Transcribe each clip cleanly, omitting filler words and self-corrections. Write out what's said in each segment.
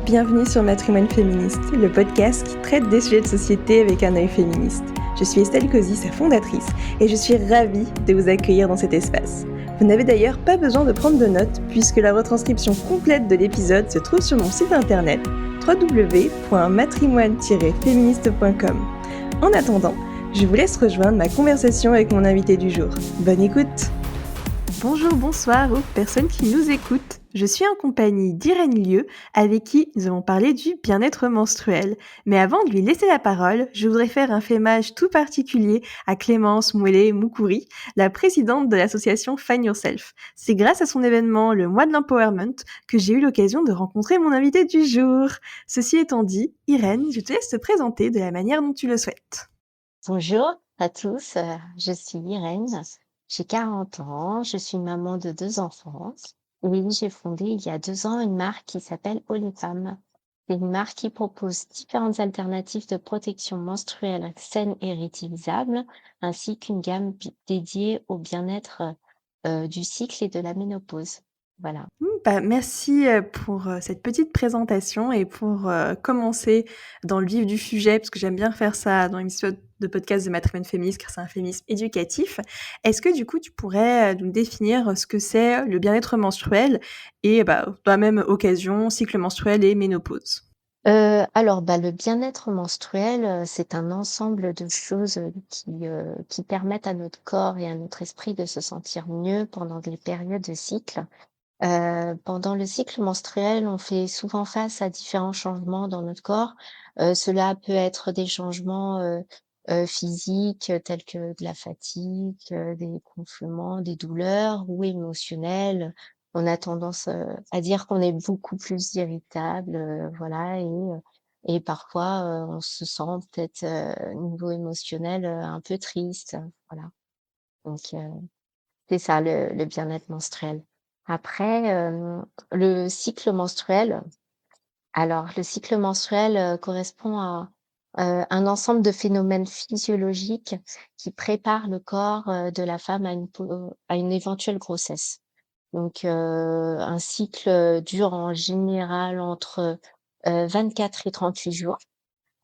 Bienvenue sur Matrimoine Féministe, le podcast qui traite des sujets de société avec un œil féministe. Je suis Estelle Cozy, sa fondatrice, et je suis ravie de vous accueillir dans cet espace. Vous n'avez d'ailleurs pas besoin de prendre de notes, puisque la retranscription complète de l'épisode se trouve sur mon site internet www.matrimoine-féministe.com. En attendant, je vous laisse rejoindre ma conversation avec mon invité du jour. Bonne écoute! Bonjour, bonsoir aux personnes qui nous écoutent. Je suis en compagnie d'Irène Lieu, avec qui nous allons parler du bien-être menstruel. Mais avant de lui laisser la parole, je voudrais faire un fémage tout particulier à Clémence Moulet-Moukouri, la présidente de l'association Find Yourself. C'est grâce à son événement, le mois de l'empowerment, que j'ai eu l'occasion de rencontrer mon invité du jour. Ceci étant dit, Irène, je te laisse te présenter de la manière dont tu le souhaites. Bonjour à tous, je suis Irène, j'ai 40 ans, je suis maman de 2 enfants et j'ai fondé il y a 2 ans une marque qui s'appelle Oh les femmes. C'est une marque qui propose différentes alternatives de protection menstruelle saine et réutilisables, ainsi qu'une gamme dédiée au bien-être du cycle et de la ménopause. Voilà. Merci pour cette petite présentation et pour commencer dans le vif du sujet, parce que j'aime bien faire ça dans l'épisode de podcast de Matrimoine Féministe, car c'est un féminisme éducatif. Est-ce que du coup, tu pourrais nous définir ce que c'est le bien-être menstruel et dans la même occasion, cycle menstruel et ménopause? Alors, le bien-être menstruel, c'est un ensemble de choses, qui permettent à notre corps et à notre esprit de se sentir mieux pendant les périodes de cycle. Pendant le cycle menstruel, on fait souvent face à différents changements dans notre corps. Cela peut être des changements, physiques, tels que de la fatigue, des gonflements, des douleurs ou émotionnels. On a tendance, à dire qu'on est beaucoup plus irritable, voilà et parfois, on se sent peut-être, niveau émotionnel, un peu triste, voilà. Donc c'est ça le bien-être menstruel. Après, le cycle menstruel, alors le cycle menstruel, correspond à, un ensemble de phénomènes physiologiques qui préparent le corps, de la femme à une éventuelle grossesse. Donc, un cycle, dure en général entre, 24 et 38 jours.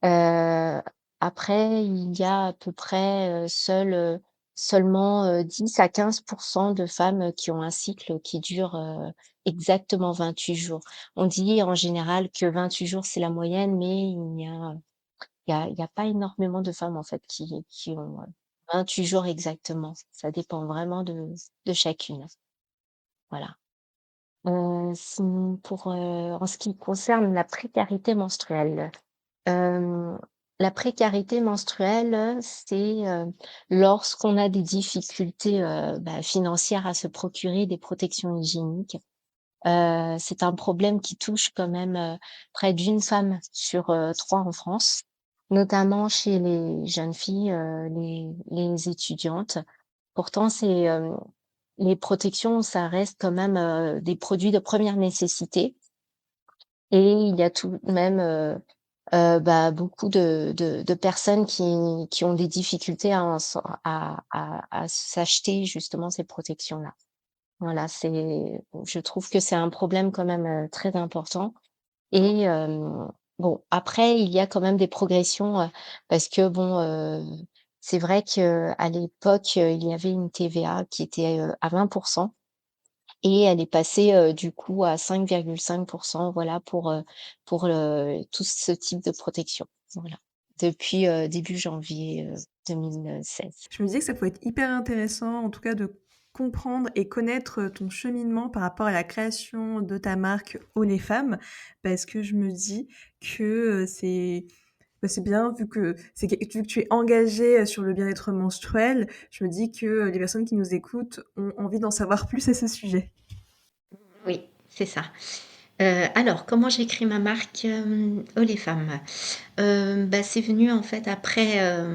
Heu, Après, il y a à peu près, seulement, 10 à 15 de femmes, qui ont un cycle qui dure, exactement 28 jours. On dit en général que 28 jours, c'est la moyenne, mais il y a pas énormément de femmes, en fait, qui ont, 28 jours exactement. Ça dépend vraiment de chacune. Voilà. Sinon en ce qui concerne la précarité menstruelle, Hem, la précarité menstruelle, c'est, lorsqu'on a des difficultés, financières à se procurer des protections hygiéniques. C'est un problème qui touche quand même, près d'une femme sur, 3 en France, notamment chez les jeunes filles, les étudiantes. Pourtant les protections, ça reste quand même, des produits de première nécessité et il y a tout de même, beaucoup de personnes qui ont des difficultés à en s'en à s'acheter justement ces protections-là. Voilà, je trouve que c'est un problème quand même, très important et bon, après il y a quand même des progressions, parce que bon, c'est vrai qu'à l'époque, il y avait une TVA qui était, à 20 et elle est passée, du coup à 5,5 voilà, tout ce type de protection. Voilà. Depuis, début janvier, 2016. Je me disais que ça pouvait être hyper intéressant, en tout cas, de comprendre et connaître ton cheminement par rapport à la création de ta marque Oh les femmes, parce que je me dis que c'est bien vu que tu es engagée sur le bien-être menstruel, je me dis que les personnes qui nous écoutent ont envie d'en savoir plus à ce sujet. Oui, c'est ça. Alors comment j'ai créé ma marque, Oh les femmes? C'est venu en fait après,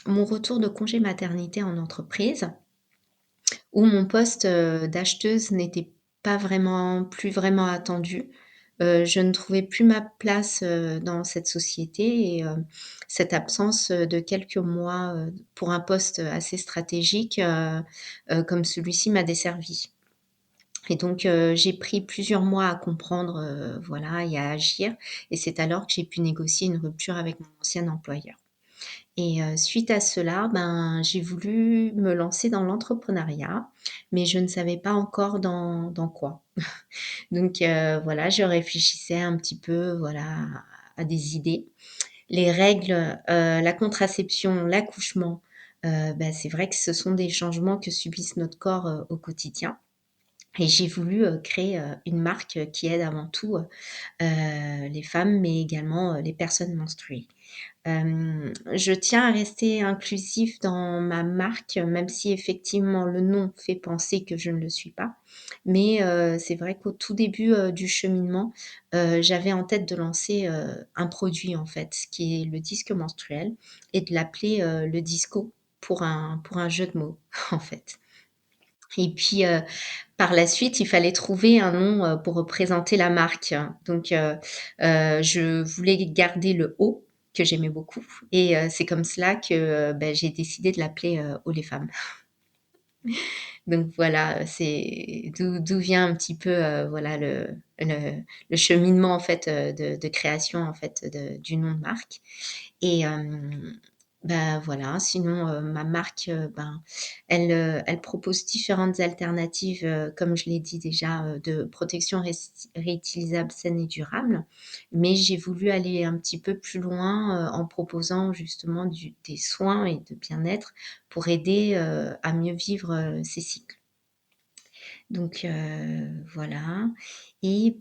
mon retour de congé maternité en entreprise où mon poste, d'acheteuse n'était pas vraiment plus vraiment attendu. Je ne trouvais plus ma place, dans cette société et cette absence, de quelques mois, pour un poste assez stratégique, comme celui-ci m'a desservie. Et donc, j'ai pris plusieurs mois à comprendre, voilà et à agir et c'est alors que j'ai pu négocier une rupture avec mon ancien employeur. Et suite à cela, ben, j'ai voulu me lancer dans l'entrepreneuriat, mais je ne savais pas encore dans quoi. Donc voilà, je réfléchissais un petit peu, voilà, à des idées. Les règles, la contraception, l'accouchement, bah, c'est vrai que ce sont des changements que subissent notre corps, au quotidien et j'ai voulu, créer, une marque, qui aide avant tout, les femmes, mais également, les personnes menstruées. Je tiens à rester inclusif dans ma marque, même si effectivement le nom fait penser que je ne le suis pas. Mais, c'est vrai qu'au tout début, du cheminement, j'avais en tête de lancer, un produit en fait, qui est le disque menstruel et de l'appeler, le disco pour un jeu de mots en fait. Et puis, par la suite, il fallait trouver un nom, pour représenter la marque. Donc, je voulais garder le «haut» que j'aimais beaucoup et c'est comme cela que, bah, j'ai décidé de l'appeler, «Haut les femmes». Donc voilà, c'est d'où vient un petit peu, voilà le cheminement en fait, de création en fait du nom de marque. Et bah, voilà, sinon, ma marque, ben, elle propose différentes alternatives, comme je l'ai dit déjà, de protection réutilisable, saine et durable. Mais j'ai voulu aller un petit peu plus loin, en proposant justement des soins et de bien-être pour aider, à mieux vivre, ses cycles. Donc voilà et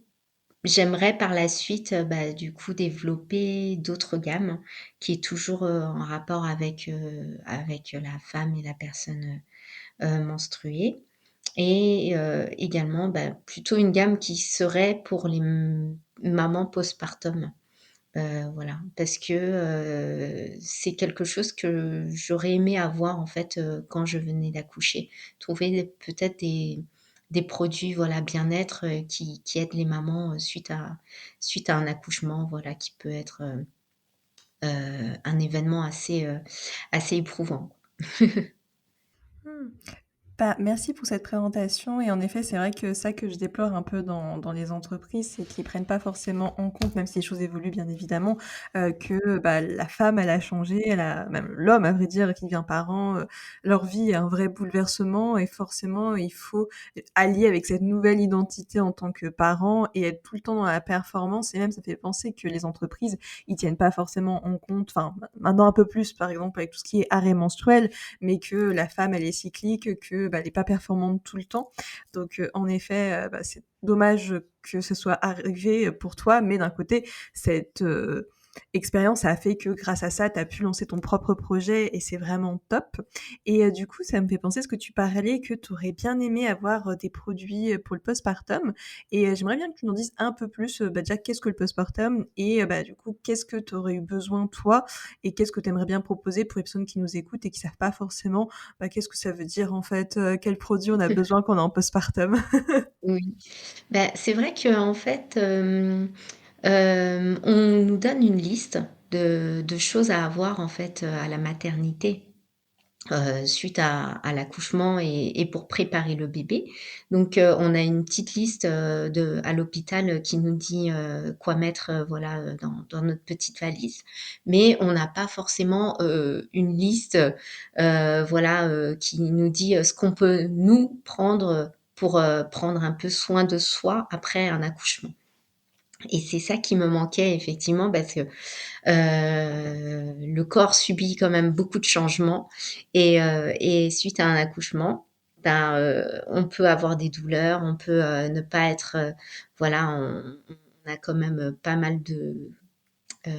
j'aimerais par la suite, bah, du coup développer d'autres gammes qui est toujours, en rapport avec la femme et la personne, menstruée et également, bah, plutôt une gamme qui serait pour les mamans postpartum. Voilà, parce que, c'est quelque chose que j'aurais aimé avoir en fait, quand je venais d'accoucher. Trouver peut-être des produits, voilà, bien-être, qui aident les mamans, suite à un accouchement, voilà, qui peut être, un événement assez éprouvant. Mmh. Bah, merci pour cette présentation et en effet, c'est vrai que ça que je déplore un peu dans les entreprises, c'est qu'ils prennent pas forcément en compte, même si les choses évoluent bien évidemment, que, bah, la femme, elle a changé, elle a même l'homme à vrai dire qui devient parent, leur vie est un vrai bouleversement et forcément il faut allier avec cette nouvelle identité en tant que parent et être tout le temps dans la performance et même ça fait penser que les entreprises, ils tiennent pas forcément en compte, enfin, maintenant un peu plus par exemple avec tout ce qui est arrêt menstruel, mais que la femme, elle est cyclique, que, bah, elle est pas performante tout le temps. Donc, en effet, bah, c'est dommage que ce soit arrivé pour toi, mais d'un côté, cette, expérience a fait que grâce à ça, tu as pu lancer ton propre projet et c'est vraiment top. Et du coup, ça me fait penser, ce que tu parlais que tu aurais bien aimé avoir, des produits, pour le postpartum et j'aimerais bien que tu nous dises un peu plus, bah, déjà qu'est-ce que le postpartum et bah, du coup, qu'est-ce que tu aurais eu besoin toi et qu'est-ce que tu aimerais bien proposer pour les personnes qui nous écoutent et qui savent pas forcément, bah, qu'est-ce que ça veut dire en fait, quel produit on a besoin quand on est en postpartum? Oui. Bah, c'est vrai qu'en fait, on nous donne une liste de choses à avoir en fait, à la maternité. Suite à l'accouchement et pour préparer le bébé. Donc, on a une petite liste, à l'hôpital, qui nous dit, quoi mettre, voilà, dans notre petite valise. Mais on n'a pas forcément, une liste, voilà, qui nous dit, ce qu'on peut nous prendre, pour, prendre un peu soin de soi après un accouchement. Et c'est ça qui me manquait effectivement parce que le corps subit quand même beaucoup de changements et suite à un accouchement, ben, on peut avoir des douleurs, on peut, ne pas être, voilà, on a quand même, pas mal de heu,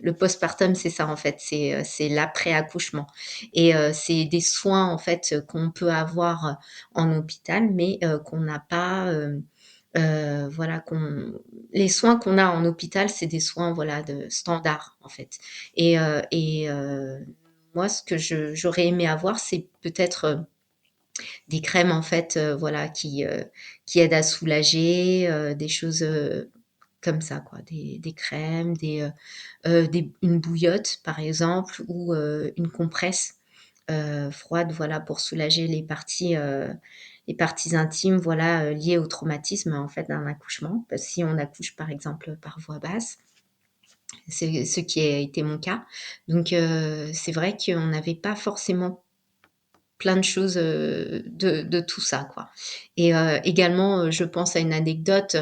le postpartum, c'est ça en fait, c'est l'après-accouchement et c'est des soins en fait, qu'on peut avoir, en hôpital mais qu'on n'a pas, voilà, qu'on les soins qu'on a en hôpital, c'est des soins, voilà, de standards, en fait moi, ce que j'aurais aimé avoir, c'est peut-être, des crèmes, en fait, voilà, qui aident à soulager, des choses, comme ça, quoi. Des crèmes, des une bouillotte, par exemple, ou une compresse, froide, voilà, pour soulager les parties intimes, voilà, liées au traumatisme, en fait, d'un accouchement. Parce que si on accouche, par exemple, par voie basse, c'est ce qui a été mon cas. Donc c'est vrai qu'on n'avait pas forcément plein de choses, de tout ça, quoi. Et également, je pense à une anecdote,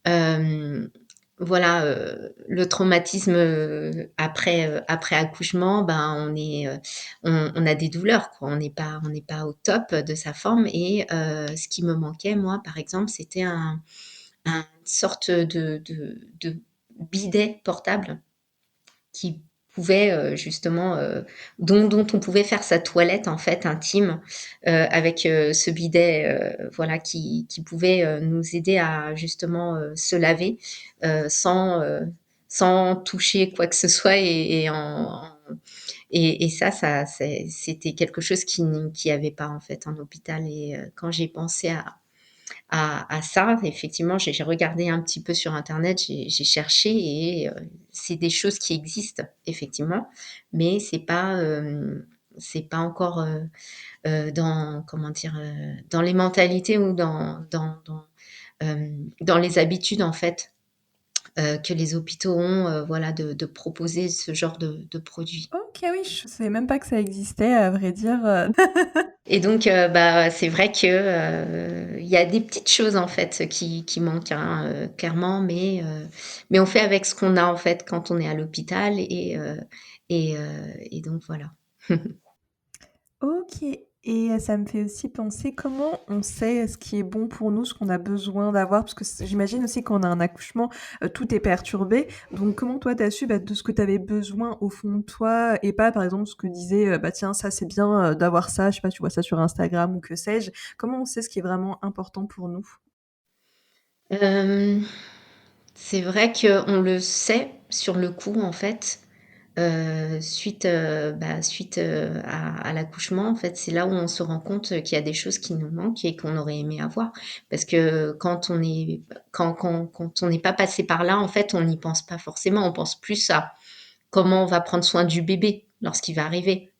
hem, voilà, le traumatisme, après accouchement, ben, on a des douleurs, quoi. On n'est pas au top de sa forme et ce qui me manquait, moi, par exemple, c'était un sorte de bidet portable qui pouvait, justement, dont on pouvait faire sa toilette, en fait, intime, avec, ce bidet, voilà, qui pouvait, nous aider à justement, se laver, sans toucher quoi que ce soit et ça c'était quelque chose qui avait pas, en fait, en hôpital et quand j'ai pensé à ça, effectivement, j'ai regardé un petit peu sur internet, j'ai cherché et c'est des choses qui existent effectivement, mais c'est pas encore, dans comment dire? Dans les mentalités ou dans les habitudes en fait, que les hôpitaux ont, voilà, de proposer ce genre de produits. OK, oui, je savais même pas que ça existait à vrai dire, Et donc, bah, c'est vrai que, il y a des petites choses en fait qui manquent, hein, clairement, mais on fait avec ce qu'on a en fait quand on est à l'hôpital et donc voilà. OK et ça me fait aussi penser comment on sait ce qui est bon pour nous, ce qu'on a besoin d'avoir? Parce que j'imagine aussi quand on a un accouchement, tout est perturbé. Donc comment toi tu as su, bah, de ce que tu avais besoin au fond de toi et pas par exemple ce que disait, «Bah, tiens ça c'est bien, d'avoir ça», je sais pas, tu vois ça sur Instagram ou que sais-je. Comment on sait ce qui est vraiment important pour nous? Hem, c'est vrai qu'on le sait sur le coup en fait, suite, à l'accouchement, en fait, c'est là où on se rend compte, qu'il y a des choses qui nous manquent et qu'on aurait aimé avoir. Parce que quand on n'est pas passé par là, en fait, on n'y pense pas forcément. On pense plus à comment on va prendre soin du bébé lorsqu'il va arriver.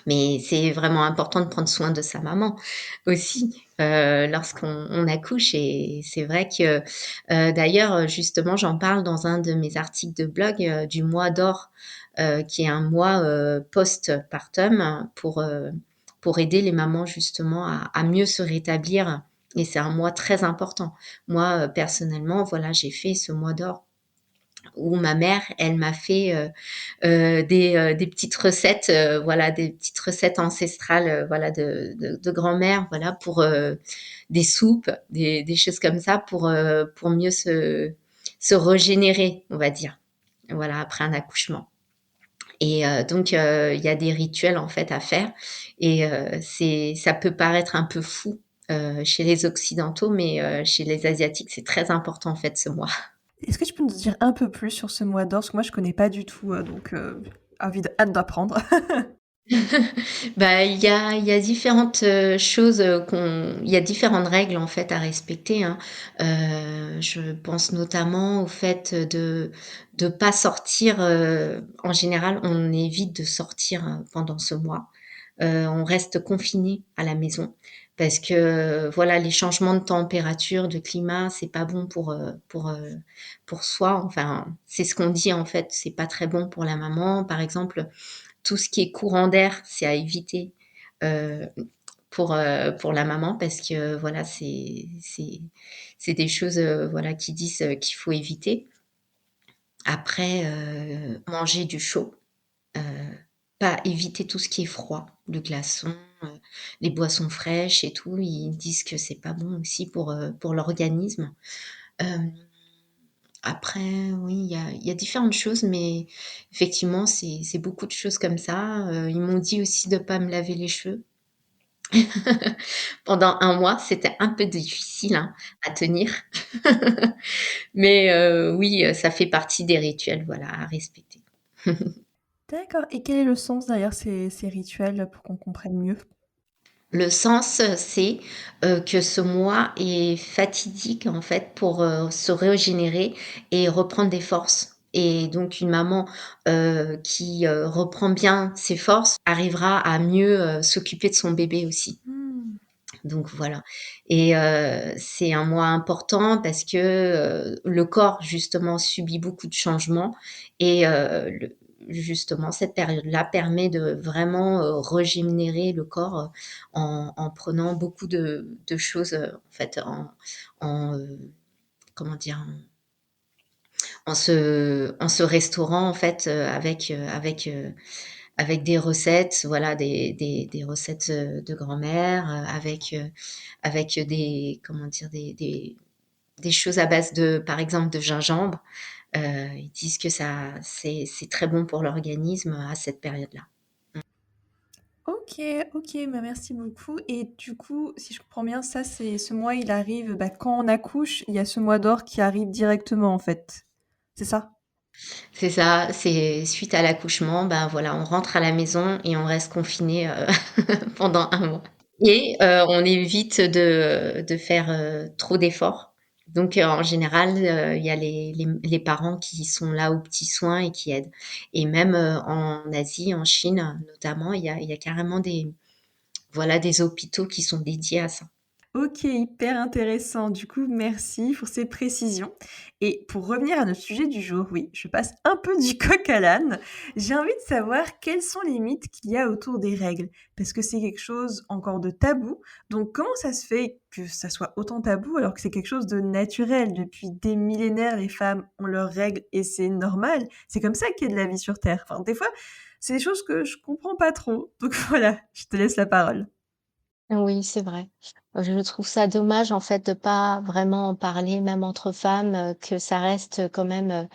Mais c'est vraiment important de prendre soin de sa maman aussi, lorsqu'on accouche et c'est vrai que, d'ailleurs, justement, j'en parle dans un de mes articles de blog, du mois d'or, qui est un mois, post-partum pour aider les mamans justement à mieux se rétablir et c'est un mois très important. Moi, personnellement, voilà, j'ai fait ce mois d'or où ma mère, elle m'a fait, des petites recettes, voilà, des petites recettes ancestrales, voilà, de grand-mère, voilà, pour, des soupes, des choses comme ça pour mieux se régénérer, on va dire. Voilà, après un accouchement et donc il y a des rituels, en fait, à faire et ça peut paraître un peu fou, chez les occidentaux, mais chez les asiatiques, c'est très important, en fait, ce mois. Est-ce que tu peux nous dire un peu plus sur ce mois d'or? Parce que moi je connais pas du tout, donc hâte d'apprendre. Bah, il y a différentes, choses, il y a différentes règles, en fait, à respecter, hein. Je pense notamment au fait de pas sortir, en général, on évite de sortir, pendant ce mois. On reste confiné à la maison parce que, voilà, les changements de température, de climat, c'est pas bon pour soi. Enfin, c'est ce qu'on dit, en fait, c'est pas très bon pour la maman. Par exemple, tout ce qui est courant d'air, c'est à éviter, heu, pour la maman parce que voilà, c'est des choses, voilà, qui disent, qu'il faut éviter. Après, manger du chaud, heu, pas éviter tout ce qui est froid, le glaçon, les boissons fraîches et tout. Ils disent que c'est pas bon aussi pour l'organisme. Hem Après, oui, il y a différentes choses, mais effectivement, c'est beaucoup de choses comme ça. Ils m'ont dit aussi de pas me laver les cheveux pendant un mois. C'était un peu difficile, hein, à tenir. Mais oui, ça fait partie des rituels, voilà, à respecter. D'accord et quel est le sens derrière ces rituels pour qu'on comprenne mieux? Le sens, c'est, que ce mois est fatidique, en fait, pour, se régénérer et reprendre des forces et donc une maman, qui, reprend bien ses forces arrivera à mieux, s'occuper de son bébé aussi. Mmh. Donc voilà et c'est un mois important parce que, le corps justement subit beaucoup de changements et le justement cette période-là permet de vraiment, régénérer le corps, en prenant beaucoup de choses, en fait, comment dire? En se restaurant en fait, avec des recettes, voilà, des recettes, de grand-mère, avec des comment dire? Des choses à base de par exemple de gingembre. Ils disent que ça c'est très bon pour l'organisme à cette période-là. OK, OK, bah, merci beaucoup et du coup, si je comprends bien, ça, c'est ce mois, il arrive, bah, quand on accouche, il y a ce mois d'or qui arrive directement, en fait. C'est ça? C'est ça, c'est suite à l'accouchement, ben, voilà, on rentre à la maison et on reste confiné, pendant un mois et on évite de faire, trop d'efforts. Donc en général, il y a les parents qui sont là aux petits soins et qui aident et même, en Asie, en Chine notamment, il y a carrément des hôpitaux qui sont dédiés à ça. OK, hyper intéressant. Du coup, merci pour ces précisions. Et pour revenir à notre sujet du jour, oui, je passe un peu du coq à l'âne. J'ai envie de savoir quels sont les mythes qu'il y a autour des règles, parce que c'est quelque chose encore de tabou. Donc, comment ça se fait que ça soit autant tabou alors que c'est quelque chose de naturel? Depuis des millénaires, les femmes ont leurs règles et c'est normal. C'est comme ça qu'il y a de la vie sur Terre. Enfin, des fois, c'est des choses que je comprends pas trop. Donc voilà, je te laisse la parole. Oui, c'est vrai. Je trouve ça dommage, en fait, de pas vraiment en parler, même entre femmes, que ça reste quand même,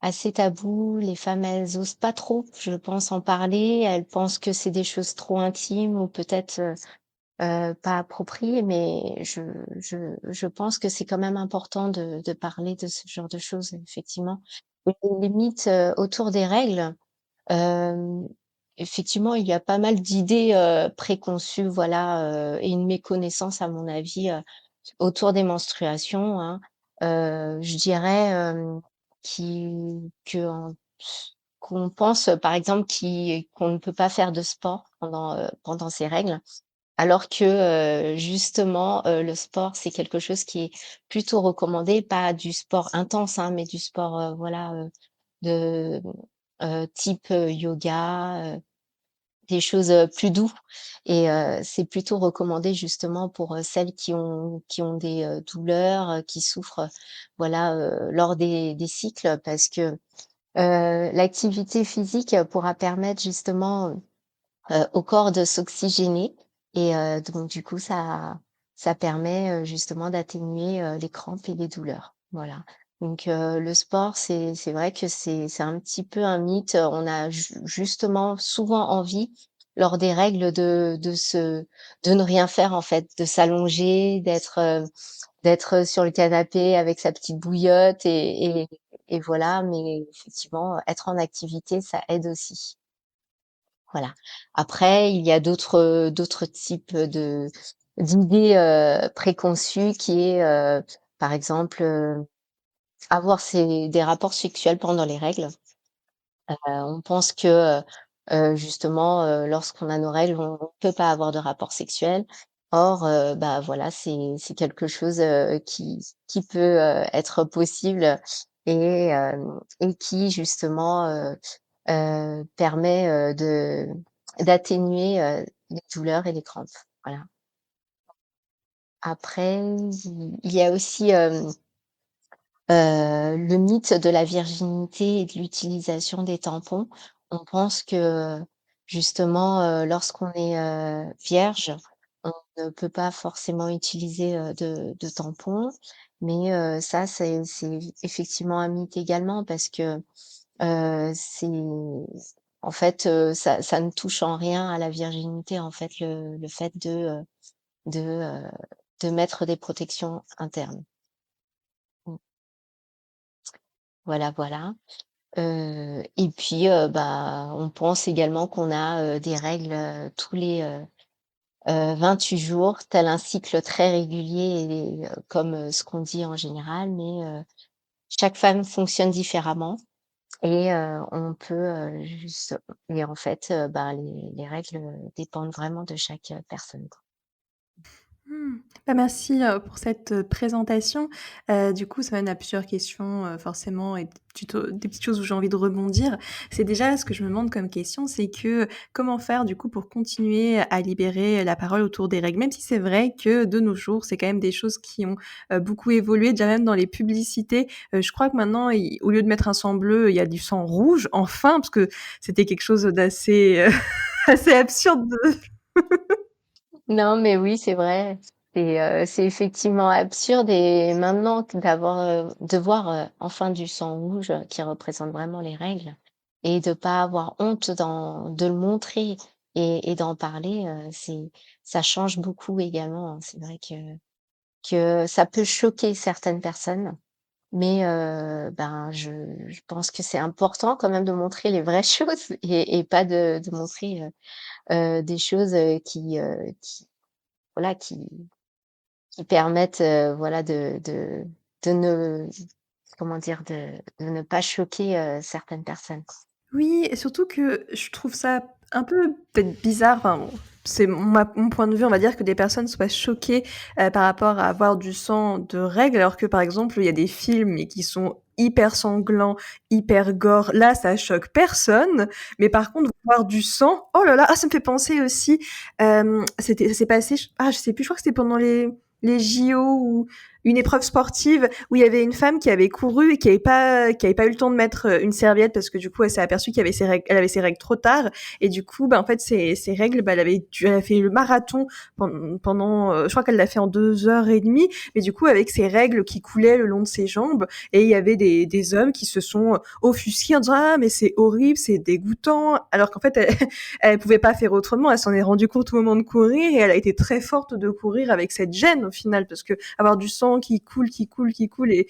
assez tabou. Les femmes, elles osent pas trop, je pense, en parler. Elles pensent que c'est des choses trop intimes ou peut-être, pas appropriées, mais je pense que c'est quand même important de parler de ce genre de choses, effectivement. Et les mythes, autour des règles, Hem, effectivement, il y a pas mal d'idées, préconçues, voilà, et une méconnaissance à mon avis, autour des menstruations, hein. Je dirais, qu'on qu'on pense, par exemple, qu'on ne peut pas faire de sport pendant ces règles, alors que, justement, le sport, c'est quelque chose qui est plutôt recommandé, pas du sport intense, hein, mais du sport, voilà, de, type, yoga, des choses, plus doux et c'est plutôt recommandé justement pour, celles qui ont des, douleurs, qui souffrent, voilà, lors des cycles parce que, l'activité physique pourra permettre justement, au corps de s'oxygéner et donc du coup ça permet, justement d'atténuer, les crampes et les douleurs. Voilà. Donc le sport, c'est vrai que c'est un petit peu un mythe. On a justement souvent envie, lors des règles, de ne rien faire en fait, de s'allonger, d'être sur le canapé avec sa petite bouillotte et voilà. Mais effectivement, être en activité, ça aide aussi. Voilà. Après, il y a d'autres types d'idées, préconçues qui est, par exemple, avoir des rapports sexuels pendant les règles. On pense que, justement, lorsqu'on a nos règles, on ne peut pas avoir de rapport sexuel. Or, bah, voilà, c'est quelque chose, qui peut, être possible et qui justement, permet, d'atténuer, les douleurs et les crampes. Voilà. Après, il y a aussi, le mythe de la virginité et de l'utilisation des tampons. On pense que, justement, lorsqu'on est, vierge, on ne peut pas forcément utiliser, de tampons. Mais, ça, c'est effectivement un mythe également parce que, c'est en fait, ça ne touche en rien à la virginité, en fait, le fait de, heu, de mettre des protections internes. Mmh. Voilà, voilà. Et puis, bah, on pense également qu'on a, des règles, tous les, 28 jours, tel un cycle très régulier et comme, ce qu'on dit en général, mais, chaque femme fonctionne différemment et on peut, juste et en fait, bah, les règles, dépendent vraiment de chaque, personne, quoi. Mmh. Bah, merci, pour cette, présentation. Du coup, ça mène à plusieurs questions, forcément et des petites choses où j'ai envie de rebondir. C'est déjà ce que je me demande comme question, c'est que comment faire du coup pour continuer à libérer la parole autour des règles? Même si c'est vrai que de nos jours, c'est quand même des choses qui ont, beaucoup évolué, déjà même dans les publicités. Je crois que maintenant i au lieu de mettre un sang bleu, il y a du sang rouge, enfin, parce que c'était quelque chose d'assez, assez absurde de Non, mais oui, c'est vrai. C'est effectivement absurde et maintenant de voir, enfin du sang rouge qui représente vraiment les règles et de pas avoir honte de le montrer et d'en parler, ça change beaucoup également, hein. C'est vrai que ça peut choquer certaines personnes, mais ben, je pense que c'est important quand même de montrer les vraies choses et pas de montrer, des choses, qui voilà, qui permettent, voilà, de ne comment dire? De ne pas choquer, certaines personnes, quoi. Oui et surtout que je trouve ça un peu peut-être bizarre, enfin bon, c'est mon point de vue, on va dire que des personnes soient choquées, par rapport à avoir du sang de règles, alors que par exemple, il y a des films mais qui sont hyper sanglants, hyper gore. Là, ça choque personne, mais par contre voir du sang, oh là là! Ah ça me fait penser aussi, ça s'est passé je sais plus, je crois que c'était pendant les JO ou une épreuve sportive où il y avait une femme qui avait couru et qui avait pas eu le temps de mettre une serviette parce que du coup elle s'est aperçue qu'elle avait ses règles, elle avait ses règles trop tard et du coup bah en fait ses règles bah elle a fait le marathon pendant je crois qu'elle l'a fait en 2 heures et demie mais du coup avec ses règles qui coulaient le long de ses jambes et il y avait des hommes qui se sont offusqués en disant ah mais c'est horrible c'est dégoûtant alors qu'en fait elle pouvait pas faire autrement elle s'en est rendue compte au moment de courir et elle a été très forte de courir avec cette gêne au final parce que avoir du sang qui coule, qui coule, qui coule et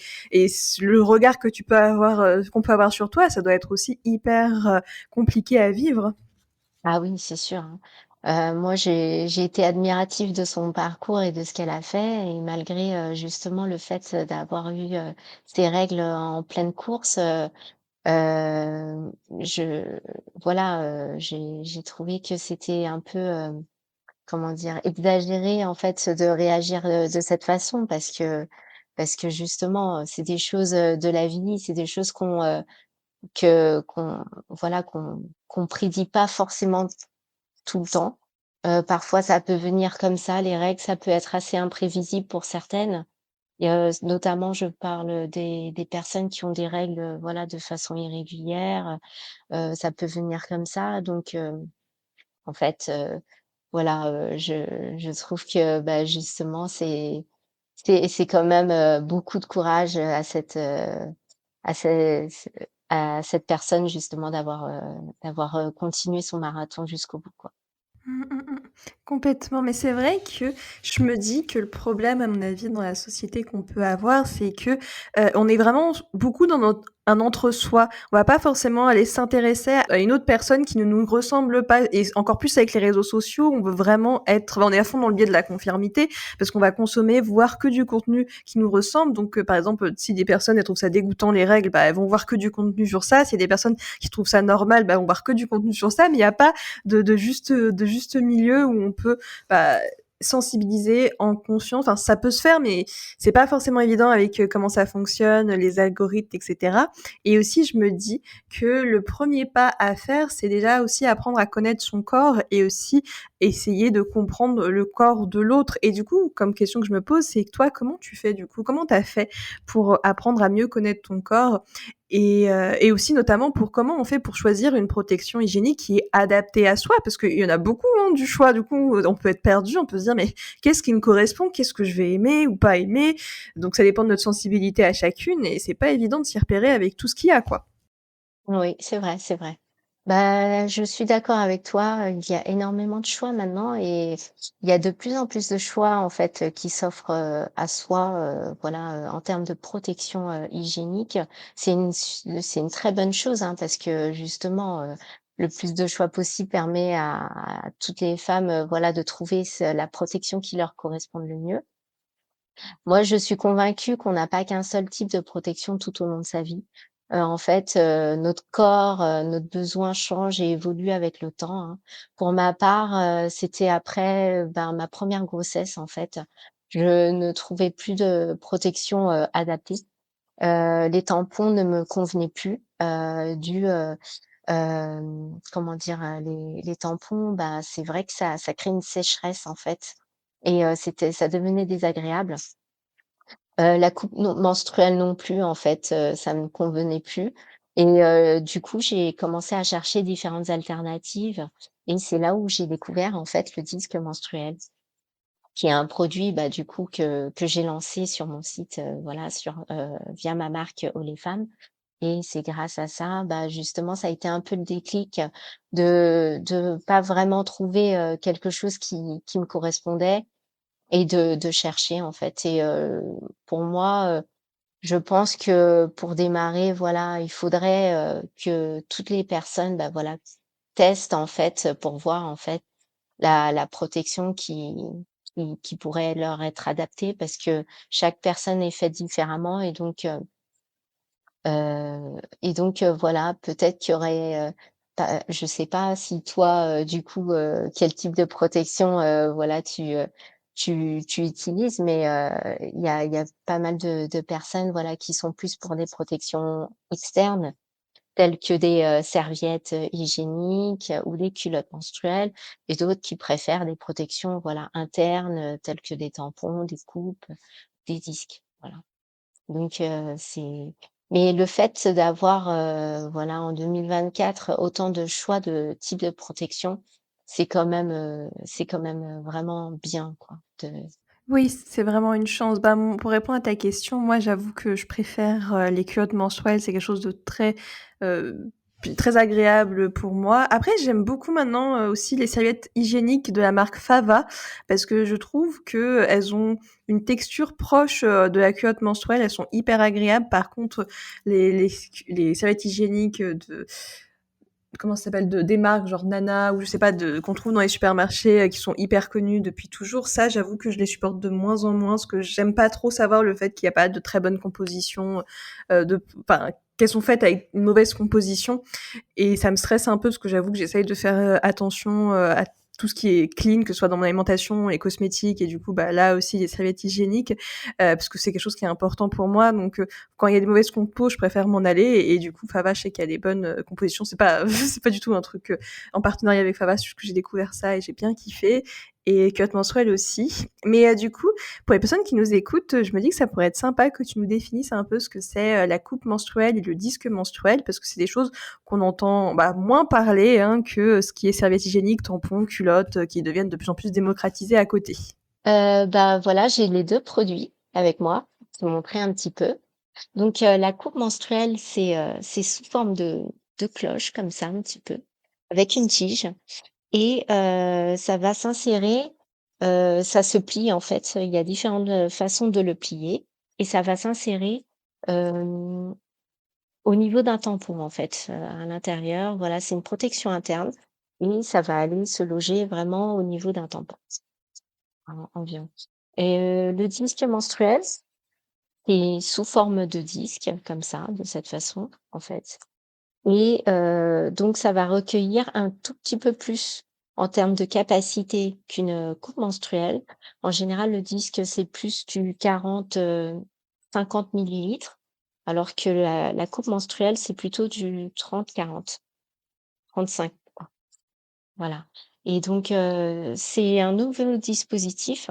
le regard que tu peux avoir, qu'on peut avoir sur toi, ça doit être aussi hyper compliqué à vivre. Ah oui, c'est sûr, hein. Moi, j'ai été admirative de son parcours et de ce qu'elle a fait et malgré, justement le fait d'avoir eu, ces règles en pleine course, je voilà, j'ai trouvé que c'était un peu, comment dire? Exagéré, en fait, de réagir, de cette façon parce que justement, c'est des choses, de la vie, c'est des choses qu'on voilà, qu'on prédit pas forcément tout le temps. Parfois, ça peut venir comme ça, les règles, ça peut être assez imprévisible pour certaines et notamment, je parle des personnes qui ont des règles, voilà, de façon irrégulière, ça peut venir comme ça donc en fait, voilà, je trouve que, bah, justement, c'est quand même, beaucoup de courage, à ce ce à cette personne justement d'avoir, continué son marathon jusqu'au bout, quoi. Mmh, mmh, mmh. Complètement, mais c'est vrai que je me dis que le problème, à mon avis, dans la société qu'on peut avoir, c'est que, on est vraiment beaucoup dans notre un entre-soi. On va pas forcément aller s'intéresser à une autre personne qui ne nous ressemble pas et encore plus avec les réseaux sociaux, on veut vraiment être on est à fond dans le biais de la conformité parce qu'on va consommer, voir que du contenu qui nous ressemble donc par exemple, si des personnes, elles trouvent ça dégoûtant les règles, bah, elles vont voir que du contenu sur ça. S'il y a des personnes qui trouvent ça normal, bah, vont voir que du contenu sur ça, mais il y a pas de juste milieu où on peut bah, sensibiliser en conscience. Enfin, ça peut se faire, mais c'est pas forcément évident avec comment ça fonctionne, les algorithmes, etc. Et aussi, je me dis que le premier pas à faire, c'est déjà aussi apprendre à connaître son corps et aussi essayer de comprendre le corps de l'autre. Et du coup, comme question que je me pose, c'est toi, comment tu fais du coup? Comment t'as fait pour apprendre à mieux connaître ton corps et aussi notamment pour comment on fait pour choisir une protection hygiénique qui est adaptée à soi? Parce qu'il y en a beaucoup, hein, du choix. Du coup, on peut être perdu, on peut se dire: «Mais qu'est-ce qui me correspond? Qu'est-ce que je vais aimer ou pas aimer?» Donc ça dépend de notre sensibilité à chacune et c'est pas évident de s'y repérer avec tout ce qu'il y a, quoi. Oui, c'est vrai, c'est vrai. Bah, je suis d'accord avec toi, il y a énormément de choix maintenant et il y a de plus en plus de choix, en fait, qui s'offrent, à soi, voilà, en termes de protection, hygiénique. C'est une très bonne chose, hein, parce que justement, le plus de choix possible permet à toutes les femmes, voilà, de trouver la protection qui leur corresponde le mieux. Moi, je suis convaincue qu'on n'a pas qu'un seul type de protection tout au long de sa vie. En fait, notre corps, notre besoin change et évolue avec le temps, hein. Pour ma part, c'était après, ben, ma première grossesse, en fait. Je ne trouvais plus de protection, adaptée. Les tampons ne me convenaient plus, comment dire? Les tampons, bah, c'est vrai que ça crée une sécheresse, en fait et ça devenait désagréable. La coupe non menstruelle non plus, en fait, ça me convenait plus et du coup, j'ai commencé à chercher différentes alternatives et c'est là où j'ai découvert, en fait, le disque menstruel, qui est un produit, bah, du coup, que j'ai lancé sur mon site, voilà, via ma marque Olefam et c'est grâce à ça, bah, justement, ça a été un peu le déclic de pas vraiment trouver, quelque chose qui me correspondait et de chercher, en fait et pour moi, je pense que pour démarrer, voilà, il faudrait, que toutes les personnes, bah, voilà, testent, en fait, pour voir, en fait, la protection qui pourrait leur être adaptée parce que chaque personne est faite différemment voilà, peut-être qu'il y aurait, pas je sais pas si toi, du coup, quel type de protection, voilà, tu utilises, mais il y a pas mal de personnes, voilà, qui sont plus pour des protections externes, telles que des, serviettes, hygiéniques ou des culottes menstruelles et d'autres qui préfèrent des protections, voilà, internes, telles que des tampons, des coupes, des disques, voilà. Donc c'est mais le fait d'avoir, voilà, en 2024, autant de choix de types de protection, c'est quand même, vraiment bien, quoi, de Oui, c'est vraiment une chance. Bah, pour répondre à ta question, moi, j'avoue que je préfère, les culottes menstruelles. C'est quelque chose de très, heu, très agréable pour moi. Après, j'aime beaucoup maintenant, aussi les serviettes hygiéniques de la marque Fava parce que je trouve qu'elles ont une texture proche, de la culotte menstruelle. Elles sont hyper agréables. Par contre, les serviettes hygiéniques, de comment ça s'appelle, des marques genre Nana ou je sais pas, qu'on trouve dans les supermarchés, qui sont hyper connues depuis toujours. Ça, j'avoue que je les supporte de moins en moins parce que j'aime pas trop savoir le fait qu'il y a pas de très bonne composition, enfin, qu'elles sont faites avec une mauvaise composition et ça me stresse un peu parce que j'avoue que j'essaye de faire, attention, à tout ce qui est clean, que ce soit dans mon alimentation, les cosmétiques et du coup, bah, là aussi les serviettes hygiéniques, parce que c'est quelque chose qui est important pour moi donc quand il y a des mauvaises compos, je préfère m'en aller et du coup Fava, je sais qu'il y a des bonnes, compositions. C'est pas c'est pas du tout un truc, en partenariat avec Fava, c'est juste que j'ai découvert ça et j'ai bien kiffé et culotte menstruelle aussi. Mais du coup, pour les personnes qui nous écoutent, je me dis que ça pourrait être sympa que tu nous définisses un peu ce que c'est, la coupe menstruelle et le disque menstruel parce que c'est des choses qu'on entend, bah, moins parler, hein, que ce qui est serviette hygiénique, tampons, culottes, qui deviennent de plus en plus démocratisés à côté. bah, voilà, j'ai les 2 produits avec moi, pour te montrer un petit peu. Donc la coupe menstruelle, c'est sous forme de cloche comme ça un petit peu, avec une tige et ça va s'insérer, ça se plie en fait, il y a différentes, façons de le plier et ça va s'insérer, hem, au niveau d'un tampon en fait, à l'intérieur. Voilà, c'est une protection interne et ça va aller se loger vraiment au niveau d'un tampon environ et le disque menstruel, c'est sous forme de disque comme ça, de cette façon en fait et donc ça va recueillir un tout petit peu plus en termes de capacité qu'une, coupe menstruelle. En général, le disque, c'est plus du 40, 50 millilitres, alors que la coupe menstruelle, c'est plutôt du 30-40, 35 quoi, voilà et donc c'est un nouveau dispositif,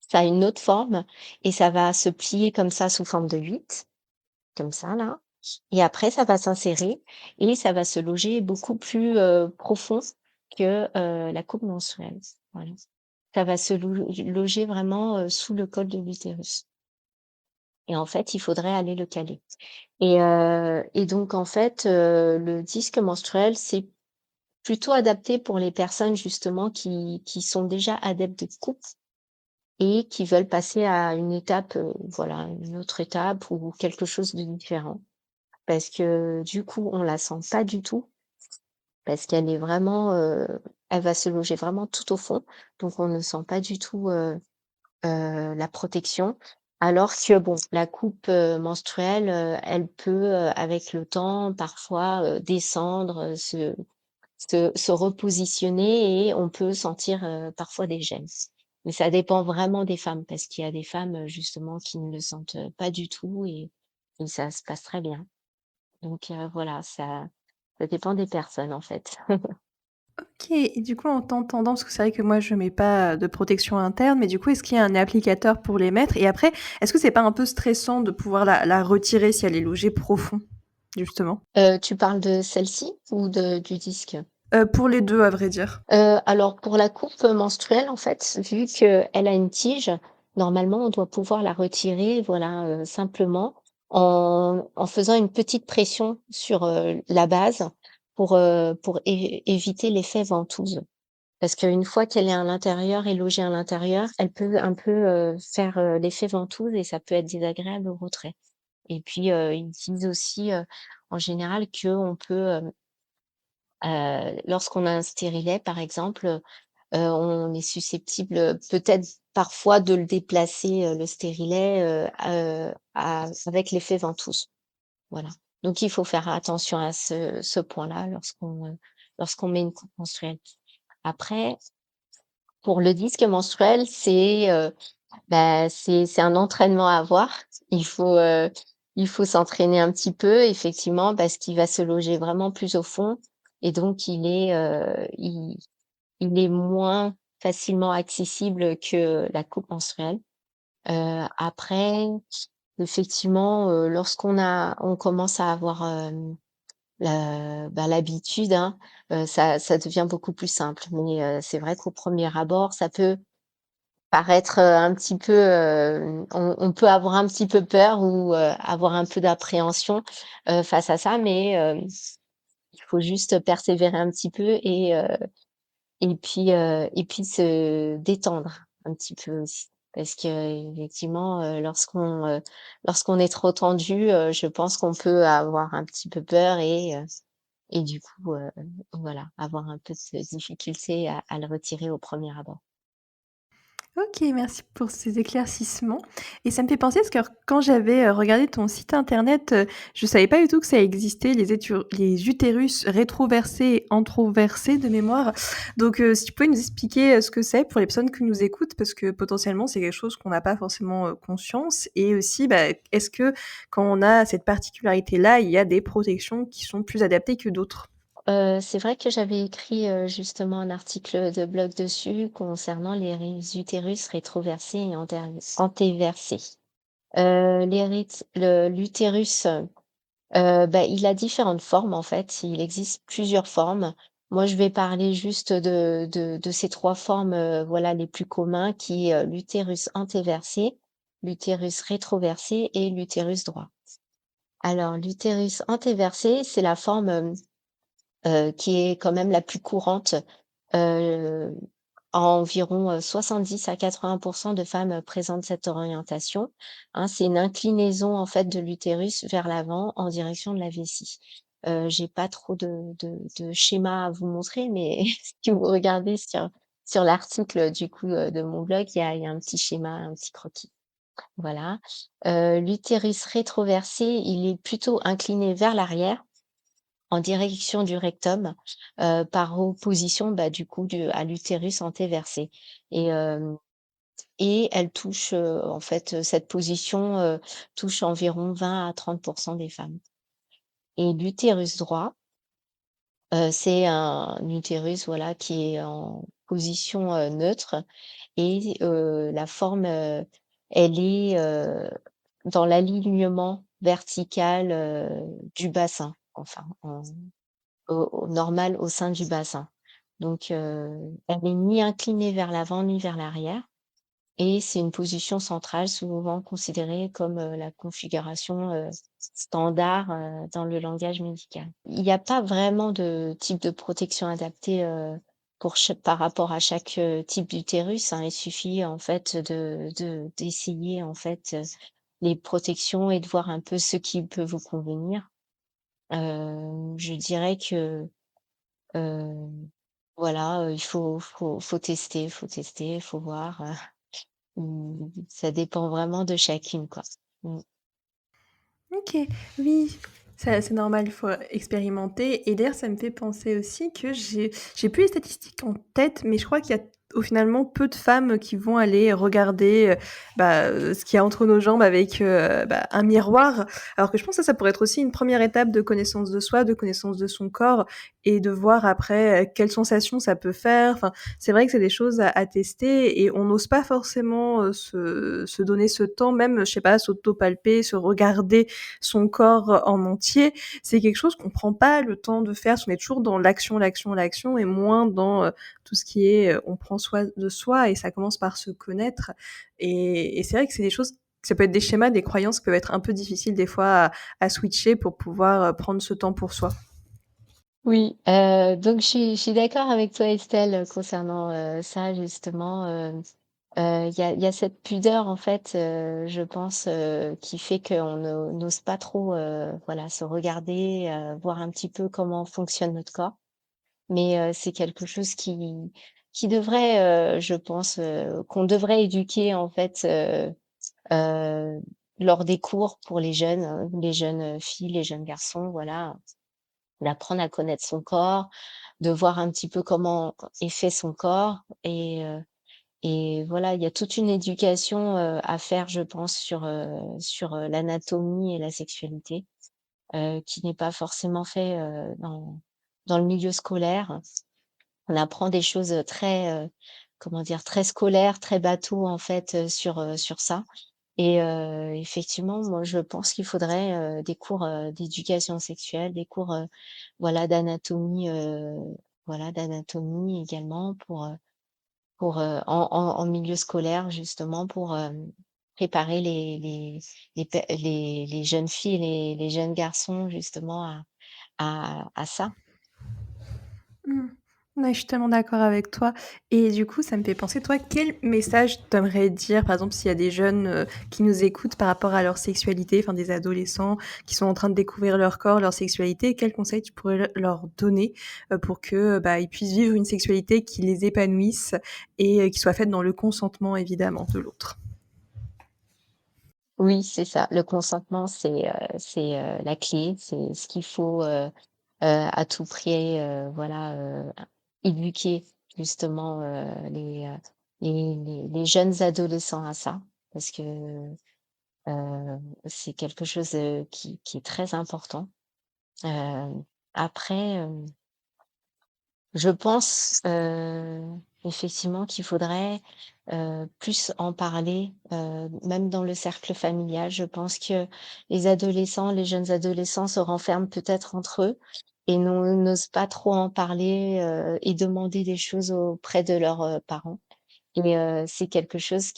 ça a une autre forme et ça va se plier comme ça sous forme de 8. Comme ça là et après ça va s'insérer et ça va se loger beaucoup plus, profond que, la coupe menstruelle. Voilà. Ça va se loger vraiment, sous le col de l'utérus et en fait, il faudrait aller le caler et donc en fait, le disque menstruel, c'est plutôt adapté pour les personnes justement qui sont déjà adeptes de coupe et qui veulent passer à une étape, voilà, une autre étape ou quelque chose de différent. Parce que du coup, on la sent pas du tout, parce qu'elle est vraiment, elle va se loger vraiment tout au fond, donc on ne sent pas du tout, la protection. Alors que bon, la coupe, menstruelle, elle peut, avec le temps parfois, descendre, se repositionner et on peut sentir, parfois des gènes. Mais ça dépend vraiment des femmes parce qu'il y a des femmes, justement qui ne le sentent, pas du tout et ça se passe très bien. Donc voilà, ça dépend des personnes, en fait. OK et du coup, en t'entendant, parce que c'est vrai que moi je mets pas de protection interne, mais du coup, est-ce qu'il y a un applicateur pour les mettre? Et après, est-ce que c'est pas un peu stressant de pouvoir la retirer si elle est logée profond, justement? Tu parles de celle-ci ou de du disque? Pour les 2, à vrai dire. Alors pour la coupe menstruelle, en fait, vu qu'elle a une tige, normalement, on doit pouvoir la retirer, voilà, simplement en faisant une petite pression sur, la base pour éviter l'effet ventouse. Parce qu'une fois qu'elle est à l'intérieur et logée à l'intérieur, elle peut un peu, faire, l'effet ventouse et ça peut être désagréable au retrait. Et puis, ils disent aussi, en général qu'on peut, lorsqu'on a un stérilet, par exemple, on est susceptible, peut-être parfois de le déplacer, le stérilet, avec l'effet ventouse. Voilà. Donc il faut faire attention à ce point-là lorsqu'on met une coupe menstruelle. Après, pour le disque menstruel, c'est un entraînement à avoir. Il faut, heu, il faut s'entraîner un petit peu effectivement parce qu'il va se loger vraiment plus au fond et donc il est moins facilement accessible que la coupe menstruelle. Après, effectivement, on commence à avoir, l'habitude, hein, ça devient beaucoup plus simple. Mais, c'est vrai qu'au premier abord, ça peut paraître, un petit peu, on peut avoir un petit peu peur ou, avoir un peu d'appréhension, face à ça, mais, il faut juste persévérer un petit peu et puis se détendre un petit peu aussi. Parce qu'effectivement, lorsqu'on est trop tendu, je pense qu'on peut avoir un petit peu peur et du coup, voilà, avoir un peu de difficulté à le retirer au premier abord. OK, merci pour ces éclaircissements et ça me fait penser parce que quand j'avais, regardé ton site internet, je savais pas du tout que ça existait les utérus rétroversés et entroversés de mémoire. Donc, si tu pouvais nous expliquer, ce que c'est pour les personnes qui nous écoutent parce que potentiellement c'est quelque chose qu'on n'a pas forcément, conscience et aussi, bah, est-ce que quand on a cette particularité-là, il y a des protections qui sont plus adaptées que d'autres? C'est vrai que j'avais écrit, justement un article de blog dessus concernant les utérus rétroversés et antéversés. L'utérus, il a différentes formes en fait, il existe plusieurs formes. Moi, je vais parler juste de ces 3 formes, voilà les plus communs qui est, l'utérus antéversé, l'utérus rétroversé et l'utérus droit. Alors l'utérus antéversé, c'est la forme, qui est quand même la plus courante, heu, environ, 70 à 80 de femmes, présentent cette orientation, hein. C'est une inclinaison en fait de l'utérus vers l'avant en direction de la vessie. J'ai pas trop de schéma à vous montrer, mais si vous regardez sur l'article du coup, de mon blog, il y a un petit schéma, un petit croquis. Voilà. L'utérus rétroversé, il est plutôt incliné vers l'arrière en direction du rectum, par opposition, du coup, à l'utérus antéversé et elle touche, en fait, cette position, touche environ 20 à 30 des femmes et l'utérus droit, c'est un utérus, voilà, qui est en position, neutre et la forme, elle est, dans l'alignement vertical, du bassin, enfin, au normal au sein du bassin. Donc, elle n'est ni inclinée vers l'avant ni vers l'arrière et c'est une position centrale souvent considérée comme, la configuration, standard, dans le langage médical. Il n'y a pas vraiment de type de protection adaptée, par rapport à chaque, type d'utérus, hein. Il suffit en fait d'essayer en fait, les protections et de voir un peu ce qui peut vous convenir. Je dirais que Heu, voilà, il faut tester, faut voir, Ça dépend vraiment de chacune, quoi. Mmh. OK, oui, ça c'est normal, il faut expérimenter et d'ailleurs ça me fait penser aussi que j'ai plus les statistiques en tête, mais je crois qu'il y a au finalement peu de femmes qui vont aller regarder, ce qu'il y a entre nos jambes avec, un miroir. Alors que je pense que ça pourrait être aussi une première étape de connaissance de soi, de connaissance de son corps et de voir après, quelles sensations ça peut faire. Enfin, c'est vrai que c'est des choses à tester et on n'ose pas forcément, se donner ce temps même, je sais pas, s'auto-palper, se regarder son corps en entier, c'est quelque chose qu'on prend pas le temps de faire, parce qu'on est toujours dans l'action, l'action, l'action et moins dans, tout ce qui est, on prend soin de soi et ça commence par se connaître et c'est vrai que c'est des choses ça peut être des schémas, des croyances qui peuvent être un peu difficiles des fois à switcher pour pouvoir, prendre ce temps pour soi. Oui, donc je suis d'accord avec toi Estelle, concernant, ça justement, il y a cette pudeur en fait, je pense, qui fait qu'on n'ose pas trop, voilà, se regarder, voir un petit peu comment fonctionne notre corps. Mais, c'est quelque chose qui devrait, je pense, qu'on devrait éduquer en fait, heu, lors des cours pour les jeunes, filles, les jeunes garçons, voilà. D'apprendre à connaître son corps, de voir un petit peu comment est fait son corps et voilà, il y a toute une éducation, à faire, je pense, sur l'anatomie et la sexualité, qui n'est pas forcément fait, dans le milieu scolaire. On apprend des choses, très, comment dire? Très scolaires, très bateau en fait, sur ça et effectivement, moi, je pense qu'il faudrait, des cours, d'éducation sexuelle, des cours, voilà, d'anatomie, voilà, d'anatomie également en milieu scolaire justement pour, préparer les jeunes filles et les jeunes garçons justement à ça. Mmh. Ouais, je suis tellement d'accord avec toi et du coup, ça me fait penser, toi, quel message tu aimerais dire, par exemple, s'il y a des jeunes, qui nous écoutent par rapport à leur sexualité, enfin des adolescents qui sont en train de découvrir leur corps, leur sexualité, quels conseils tu pourrais leur donner, pour que, ils puissent vivre une sexualité qui les épanouisse et qui soit faite dans le consentement évidemment de l'autre? Oui, c'est ça. Le consentement, c'est la clé, c'est ce qu'il faut, à tout prix, voilà, éduquer justement, les jeunes adolescents à ça. Parce que, c'est quelque chose, qui est très important. Après, je pense, effectivement qu'il faudrait, plus en parler, même dans le cercle familial. Je pense que les adolescents, les jeunes adolescents se renferment peut-être entre eux et n'osent pas trop en parler, et demander des choses auprès de leurs, parents et c'est quelque chose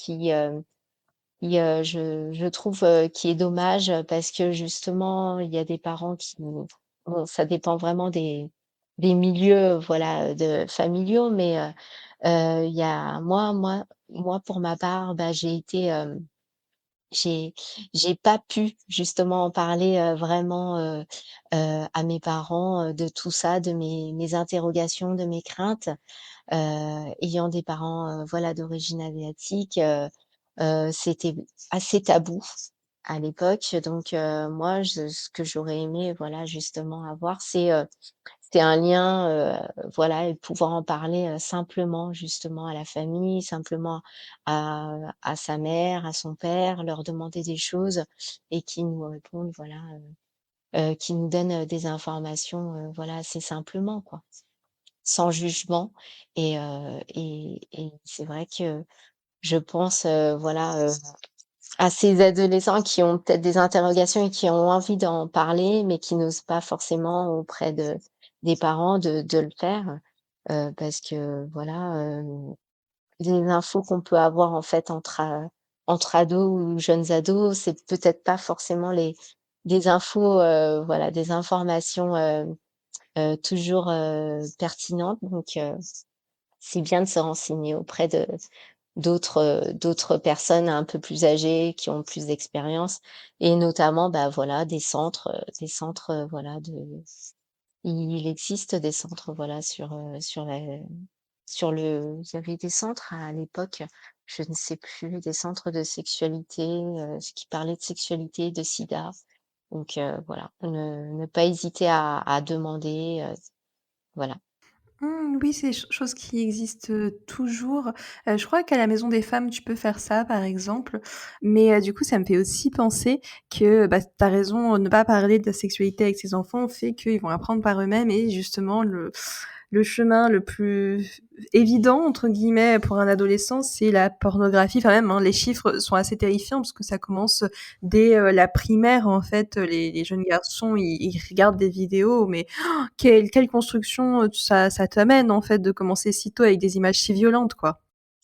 je trouve, qui est dommage, parce que justement, il y a des parents qui bon, ça dépend vraiment des milieux, voilà, de familiaux, mais il y a moi, pour ma part, bah, j'ai j'ai pas pu justement en parler, vraiment, à mes parents, de tout ça, de mes interrogations, de mes craintes. Ayant des parents, voilà, d'origine asiatique, c'était assez tabou à l'époque. Donc moi, ce que j'aurais aimé, voilà, justement avoir, c'est un lien, voilà et pouvoir en parler, simplement justement à la famille, simplement à sa mère, à son père, leur demander des choses et qu'ils nous répondent, voilà, qu'ils nous donnent, des informations, voilà, assez simplement, quoi. Sans jugement et c'est vrai que je pense, voilà, à ces adolescents qui ont peut-être des interrogations et qui ont envie d'en parler, mais qui n'osent pas forcément auprès des parents de le faire, parce que voilà, les infos qu'on peut avoir en fait entre ados ou jeunes ados, c'est peut-être pas forcément les des infos, voilà, des informations, toujours, pertinentes donc c'est bien de se renseigner auprès d'autres personnes un peu plus âgées, qui ont plus d'expérience et notamment, bah, voilà, des centres, voilà, il existe des centres, voilà, sur le il y avait des centres à l'époque, je ne sais plus, des centres de sexualité, qui parlaient de sexualité, de sida. Donc voilà, ne pas hésiter à demander, voilà. Mmh, oui, c'est chose qui existe, toujours. Je crois qu'à la Maison des femmes, tu peux faire ça, par exemple. Mais, du coup, ça me fait aussi penser que, bah, tu as raison, ne pas parler de la sexualité avec ses enfants fait qu'ils vont apprendre par eux-mêmes et justement le chemin le plus «évident» entre guillemets pour un adolescent, c'est la pornographie. Enfin même, hein, les chiffres sont assez terrifiants parce que ça commence dès, la primaire en fait, les jeunes garçons, ils regardent des vidéos mais quelle construction, ça t'amène en fait de commencer si tôt avec des images si violentes, quoi.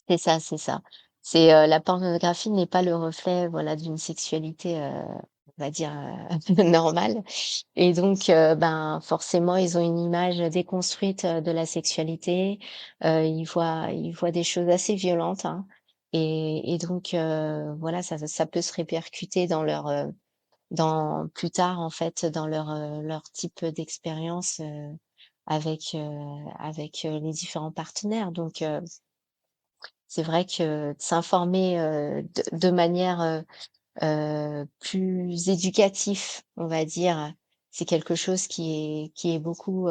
C'est ça, c'est ça. C'est, la pornographie n'est pas le reflet, voilà, d'une sexualité, on va dire, normale et donc ben, forcément, ils ont une image déconstruite, de la sexualité. Ils voient des choses assez violentes, hein et donc voilà, ça peut se répercuter dans dans plus tard, en fait, dans leur type d'expérience, avec les différents partenaires donc c'est vrai que de s'informer, de manière, plus éducatif, on va dire, c'est quelque chose qui est beaucoup,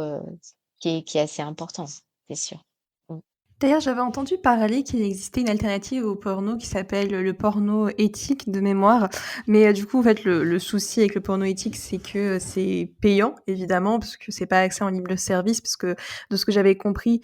qui est assez important, c'est sûr. Mmh. D'ailleurs, j'avais entendu parler qu'il existait une alternative au porno qui s'appelle le porno éthique de mémoire. Mais, du coup, en fait, le souci avec le porno éthique, c'est que c'est payant évidemment, parce que c'est pas accès en libre service, parce que de ce que j'avais compris,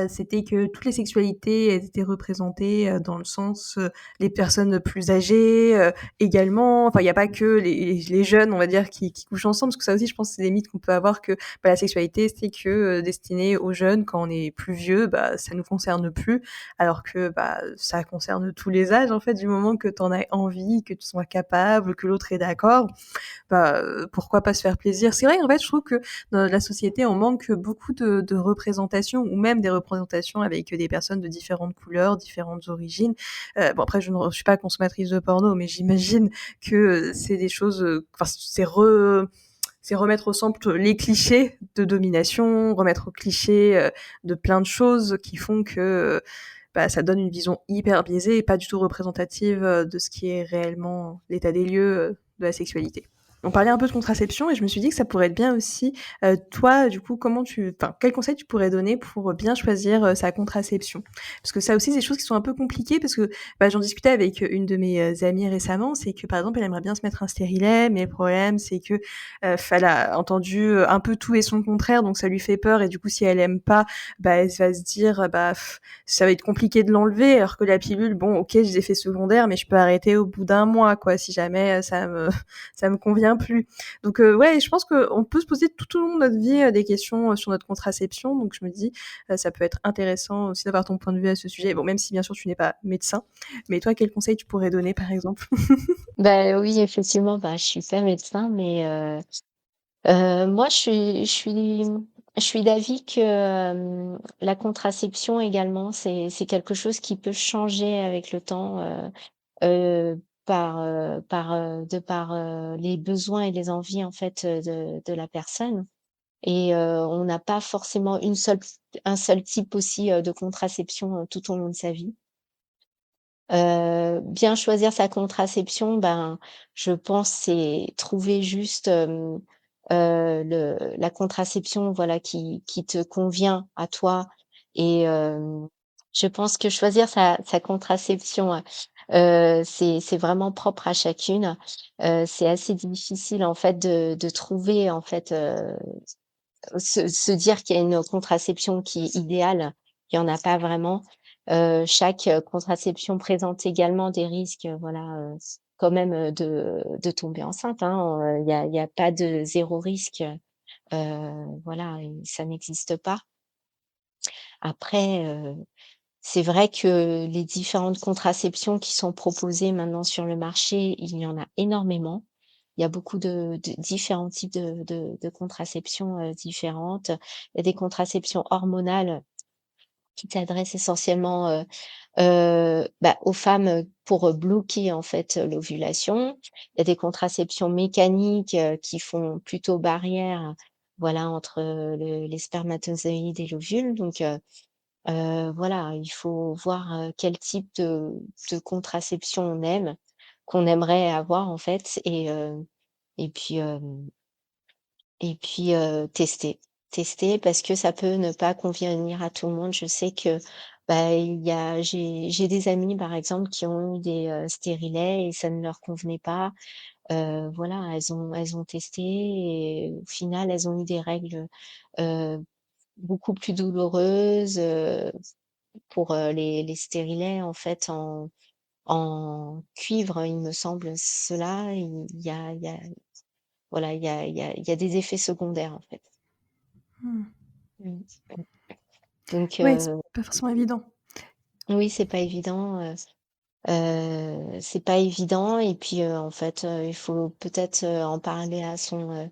c'était que toutes les sexualités, elles étaient représentées, dans le sens, les personnes plus âgées, également. Enfin, il y a pas que les jeunes, on va dire, qui couchent ensemble, parce que ça aussi, je pense, c'est des mythes qu'on peut avoir que, bah, la sexualité, c'est que, destiné aux jeunes. Quand on est plus vieux, bah, ça nous concerne plus. Alors que, bah, ça concerne tous les âges, en fait, du moment que tu en as envie, que tu sois capable, que l'autre est d'accord, bah, pourquoi pas se faire plaisir? C'est vrai, en fait, je trouve que dans la société, on manque beaucoup de représentations ou même des représentations avec des personnes de différentes couleurs, différentes origines. Bon, après, je ne suis pas consommatrice de porno, mais j'imagine que, c'est des choses, enfin, c'est remettre au centre les clichés de domination, remettre aux clichés, de plein de choses qui font que, bah, ça donne une vision hyper biaisée et pas du tout représentative, de ce qui est réellement l'état des lieux, de la sexualité. On parlait un peu de contraception et je me suis dit que ça pourrait être bien aussi. Toi, du coup, quels conseils tu pourrais donner pour bien choisir, sa contraception? Parce que ça aussi, c'est des choses qui sont un peu compliquées parce que, bah, j'en discutais avec, une de mes, amies récemment, c'est que, par exemple, elle aimerait bien se mettre un stérilet, mais le problème, c'est que, elle a entendu, un peu tout et son contraire, donc ça lui fait peur et du coup, si elle aime pas, bah, elle va se dire, bah, ça va être compliqué de l'enlever, alors que la pilule, bon, OK, j'ai des effets secondaires, mais je peux arrêter au bout d'un mois, quoi, si jamais, ça me convient plus. Donc ouais, je pense qu'on peut se poser tout au long de notre vie, des questions, sur notre contraception, donc je me dis, ça peut être intéressant aussi d'avoir ton point de vue à ce sujet. Bon, même si bien sûr tu n'es pas médecin, mais toi, quels conseils tu pourrais donner, par exemple? Bah, oui, effectivement, bah, je suis pas médecin, mais moi, je suis d'avis que, la contraception également, c'est quelque chose qui peut changer avec le temps, par les besoins et les envies, en fait, de la personne et on n'a pas forcément un seul type aussi, de contraception, tout au long de sa vie. Bien choisir sa contraception, ben, je pense c'est trouver juste, la contraception, voilà, qui te convient à toi et je pense que choisir sa contraception, c'est vraiment propre à chacune. C'est assez difficile, en fait, de trouver, en fait, se dire qu'il y a une contraception qui est idéale, il y en a pas vraiment. Chaque, contraception présente également des risques, voilà, quand même, de tomber enceinte, hein, il y a pas de zéro risque, voilà et ça n'existe pas. Après, c'est vrai que les différentes contraceptions qui sont proposées maintenant sur le marché, il y en a énormément. Il y a beaucoup de différents types de contraception, différentes. Il y a des contraceptions hormonales qui s'adressent essentiellement, bah, aux femmes, pour, bloquer en fait, l'ovulation. Il y a des contraceptions mécaniques, qui font plutôt barrière, voilà, entre, les spermatozoïdes et l'ovule donc Voilà, il faut voir, quel type de contraception on aime, qu'on aimerait avoir en fait et puis, tester. Tester parce que ça peut ne pas convenir à tout le monde. Je sais que, bah, j'ai des amis par exemple qui ont eu des, stérilets et ça ne leur convenait pas. Voilà, elles ont testé et au final elles ont eu des règles, heu, beaucoup plus douloureuses, pour, les stérilets en fait en cuivre, il me semble, cela, il y a voilà, il y a des effets secondaires en fait. Mmh. Mmh. Donc Ouais, c'est pas forcément évident. oui, c'est pas évident et puis, en fait, il faut peut-être, en parler à son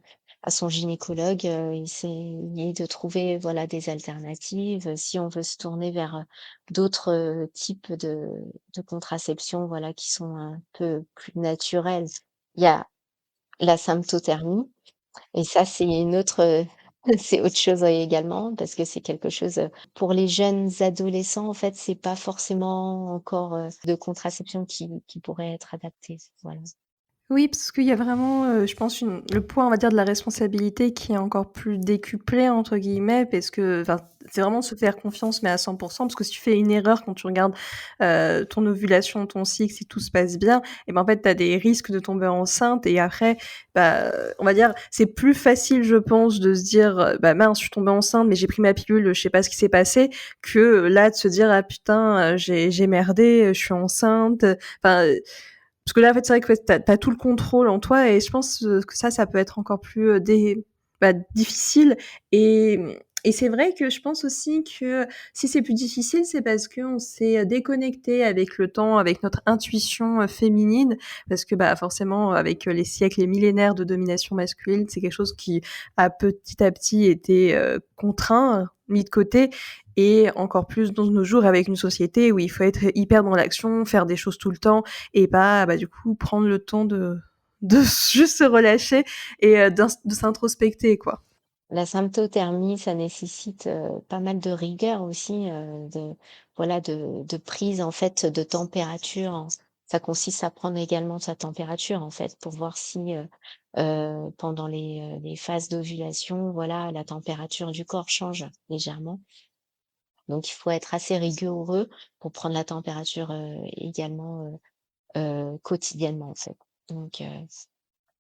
gynécologue, essayer de trouver, voilà, des alternatives, si on veut se tourner vers, d'autres, types de contraception, voilà, qui sont un peu plus naturels. Il y a la symptothermie et ça, c'est une autre, c'est autre chose, également parce que c'est quelque chose, pour les jeunes adolescents, en fait, c'est pas forcément encore, de contraception qui pourrait être adaptée. Voilà. Oui, parce qu'il y a vraiment, je pense le poids, on va dire, de la responsabilité qui est encore plus «décuplé» entre guillemets parce que enfin, c'est vraiment se faire confiance, mais à 100 parce que si tu fais une erreur quand tu regardes, ton ovulation, ton cycle, si tout se passe bien et ben, en fait, tu as des risques de tomber enceinte et après, bah, on va dire, c'est plus facile, je pense, de se dire, «Bah, mince, je suis tombée enceinte, mais j'ai pris ma pilule, je sais pas ce qui s'est passé», que, là, de se dire: «Ah putain, j'ai merdé, je suis enceinte», enfin, parce que là, en fait, c'est vrai que ouais, tu as tout le contrôle en toi et je pense, que ça peut être encore plus, difficile et et c'est vrai que je pense aussi que si c'est plus difficile, c'est parce qu'on s'est, déconnecté avec le temps, avec notre intuition, féminine. Parce que, bah, forcément, avec, les siècles, les millénaires de domination masculine, c'est quelque chose qui a petit à petit été, contraint, mis de côté et encore plus dans nos jours avec une société où il faut être hyper dans l'action, faire des choses tout le temps et pas, bah, du coup, prendre le temps de juste se relâcher et de s'introspecter, quoi. La symptothermie, ça nécessite, pas mal de rigueur aussi, de voilà, de prise, en fait, de température. Ça consiste à prendre également sa température, en fait, pour voir si, pendant les phases d'ovulation, voilà, la température du corps change légèrement. Donc il faut être assez rigoureux pour prendre la température, également, quotidiennement, en fait. Donc heu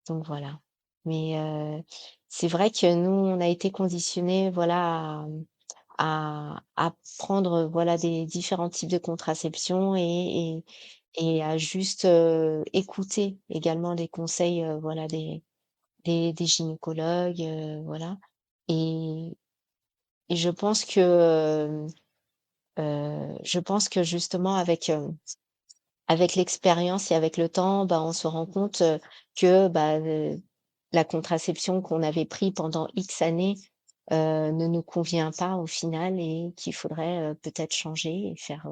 donc voilà. Mais c'est vrai que nous, on a été conditionnés, voilà, à prendre, voilà, des différents types de contraception et à juste, écouter également les conseils, voilà, des gynécologues, voilà et je pense que, justement avec l'expérience et avec le temps, bah, on se rend compte, que, bah, la contraception qu'on avait pris pendant X années, ne nous convient pas au final et qu'il faudrait, peut-être changer et faire,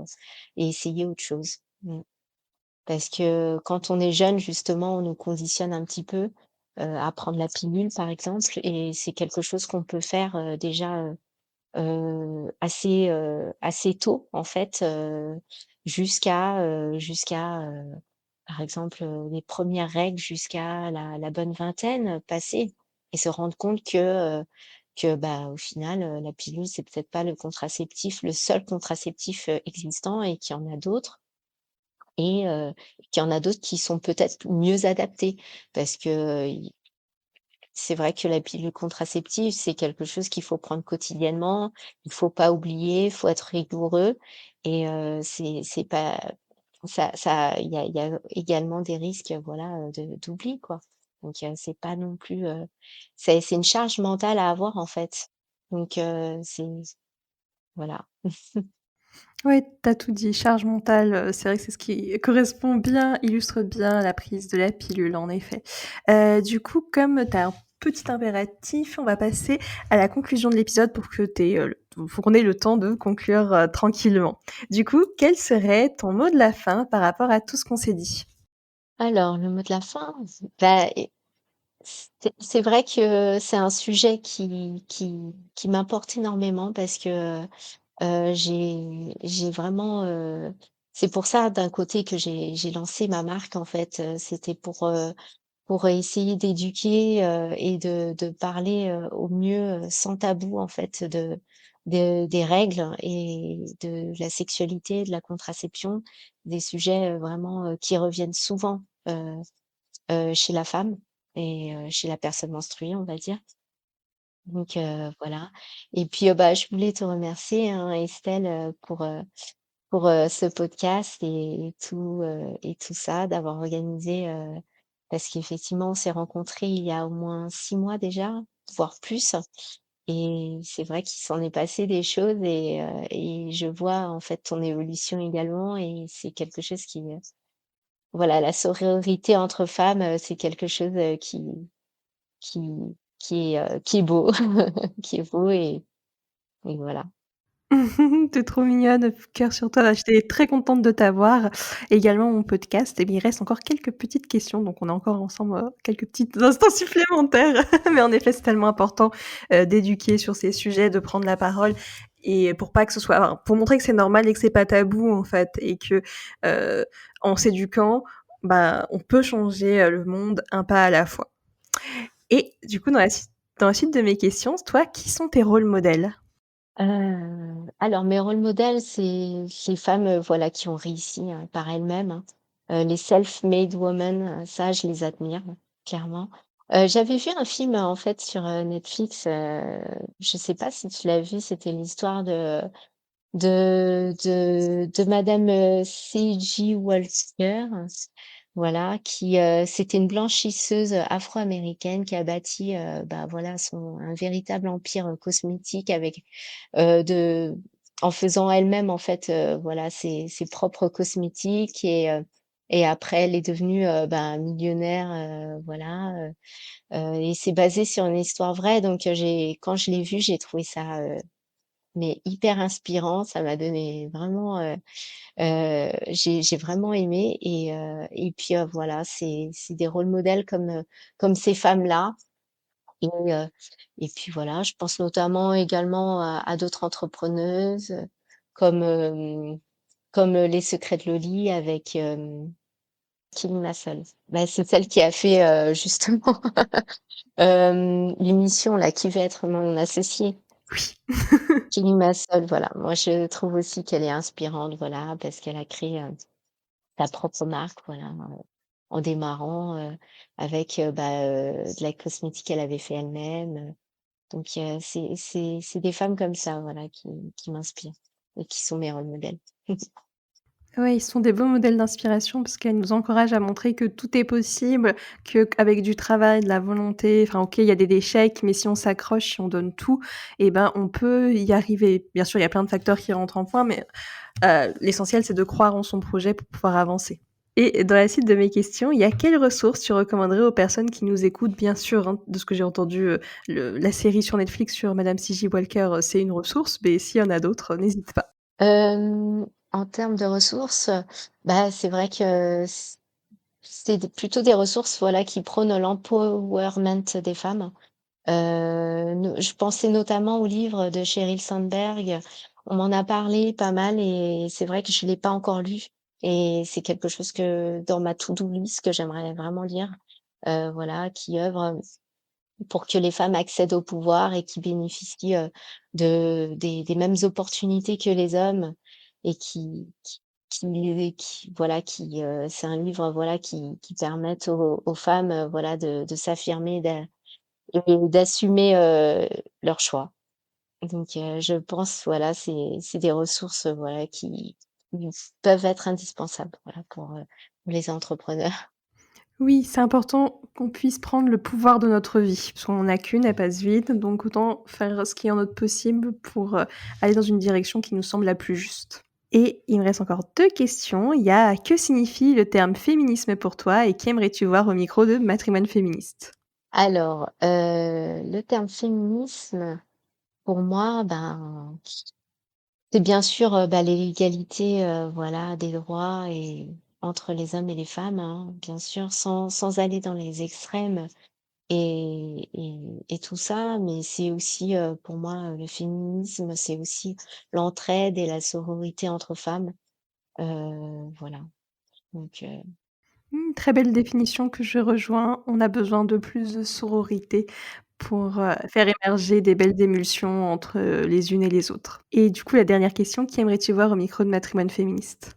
et essayer autre chose. Mmh. Parce que quand on est jeune, justement, on nous conditionne un petit peu, à prendre la pilule, par exemple et c'est quelque chose qu'on peut faire, déjà, assez tôt en fait, par exemple, les premières règles jusqu'à la bonne vingtaine, passée et se rendre compte bah, au final, la pilule, c'est peut-être pas le seul contraceptif, existant et qu'il y en a d'autres et qu'il y en a d'autres qui sont peut-être mieux adaptés. Parce que, c'est vrai que la pilule contraceptive, c'est quelque chose qu'il faut prendre quotidiennement. Il faut pas oublier, il faut être rigoureux et c'est pas il y a également des risques, voilà, d'oubli, quoi. Donc c'est pas non plus, c'est une charge mentale à avoir, en fait. Donc c'est voilà. Ouais, tu tout dit, charge mentale, c'est vrai que c'est ce qui correspond bien, illustre bien la prise de la pilule, en effet. Du coup, comme tu as un petit impératif, on va passer à la conclusion de l'épisode pour que tu aies, faut qu'on ait le temps de conclure, tranquillement. Du coup, quel serait ton mot de la fin par rapport à tout ce qu'on s'est dit? Alors le mot de la fin, bah, c'est vrai que c'est un sujet qui m'importe énormément parce que J'ai vraiment, c'est pour ça d'un côté que j'ai lancé ma marque en fait, c'était pour essayer d'éduquer, et de parler, au mieux, sans tabou en fait des règles et de la sexualité, de la contraception, des sujets, vraiment, qui reviennent souvent, chez la femme et chez la personne menstruée, on va dire. Donc voilà et puis, bah, je voulais te remercier, hein, Estelle, pour, ce podcast et tout ça, d'avoir organisé, parce qu'effectivement, on s'est rencontrés il y a au moins 6 mois déjà, voire plus et c'est vrai qu'il s'en est passé des choses et je vois, en fait, ton évolution également et c'est quelque chose qui, voilà, la sororité entre femmes, c'est quelque chose, qui qui est beau, qui est beau et voilà. Tu trop mignonne, cœur sur toi. J'étais très contente de t'avoir. Également mon podcast, et bien, il reste encore quelques petites questions, donc on a encore ensemble, quelques petits instants supplémentaires. Mais en effet, c'est tellement important, d'éduquer sur ces sujets, de prendre la parole et pour pas que ce soit enfin, pour montrer que c'est normal et que c'est pas tabou, en fait et que, heu, en s'éduquant, bah, on peut changer, le monde un pas à la fois. Et du coup, dans la suite de mes questions, toi, qui sont tes rôles modèles? Alors mes rôles modèles, c'est les femmes, voilà, qui ont réussi, par elles-mêmes, hein. Les self-made women, ça, je les admire, clairement. J'avais vu un film, en fait, sur, Netflix, je sais pas si tu l'as vu, c'était l'histoire de madame, C.G. Walker, voilà, qui, c'était une blanchisseuse, afro-américaine qui a bâti, bah, voilà, son un véritable empire, cosmétique avec, de en faisant elle-même, en fait, voilà, ses propres cosmétiques et après elle est devenue, ben, millionnaire, voilà, et c'est basé sur une histoire vraie donc j'ai quand je l'ai vu, j'ai trouvé ça, mais hyper inspirant. Ça m'a donné vraiment, j'ai vraiment aimé et puis, voilà, c'est des rôles modèles comme ces femmes-là et heu et puis voilà, je pense notamment également à d'autres entrepreneuses, comme, comme, Les Secrets de Loli avec, Kim Massol. Bah, c'est celle qui a fait, justement, l'émission là, Qui veut être mon associé? Oui. Kelly Massol, voilà. Moi, je trouve aussi qu'elle est inspirante, voilà, parce qu'elle a créé, sa propre marque, voilà, en démarrant, avec, bah, de la cosmétique qu'elle avait fait elle-même, donc c'est des femmes comme ça, voilà, qui m'inspirent et qui sont mes rôles modèles. Ouais, ils sont des beaux modèles d'inspiration parce qu'elles nous encouragent à montrer que tout est possible, qu'avec du travail, de la volonté, enfin OK, il y a des échecs, mais si on s'accroche, si on donne tout et ben, on peut y arriver. Bien sûr, il y a plein de facteurs qui rentrent en point, mais l'essentiel, c'est de croire en son projet pour pouvoir avancer. Et dans la suite de mes questions, il y a quelles ressources tu recommanderais aux personnes qui nous écoutent? Bien sûr, hein, de ce que j'ai entendu, la série sur Netflix sur Madame C.J. Walker, c'est une ressource, mais s'il y en a d'autres, n'hésite pas. En termes de ressources, bah, c'est vrai que c'est plutôt des ressources, voilà, qui prônent l'empowerment des femmes. Je pensais notamment au livre de Sheryl Sandberg. On m'en a parlé pas mal et c'est vrai que je l'ai pas encore lu et c'est quelque chose que dans ma to-do list que j'aimerais vraiment lire, voilà, qui œuvre pour que les femmes accèdent au pouvoir et qui bénéficient, des mêmes opportunités que les hommes et qui voilà, c'est un livre, voilà, qui permettent aux femmes, voilà, de s'affirmer, et d'assumer, leurs choix. Donc je pense, voilà, c'est des ressources, voilà, qui peuvent être indispensables, voilà, pour les entrepreneurs. Oui, c'est important qu'on puisse prendre le pouvoir de notre vie, parce qu'on en a qu'une, elle passe vite, donc autant faire ce qui est en notre possible pour, aller dans une direction qui nous semble la plus juste. Et il me reste encore 2 questions. Il y a: que signifie le terme féminisme pour toi et qui aimerais-tu voir au micro de Matrimoine féministe? Alors, le terme féminisme, pour moi, ben, c'est bien sûr, bah, l'égalité, voilà, des droits et entre les hommes et les femmes, hein, bien sûr, sans aller dans les extrêmes. et tout ça, mais c'est aussi, pour moi, le féminisme, c'est aussi l'entraide et la sororité entre femmes. Voilà, donc Très belle définition que je rejoins. On a besoin de plus de sororité pour, faire émerger des belles émulsions entre, les unes et les autres. Et du coup, la dernière question, qui aimerais-tu voir au micro de Matrimoine féministe?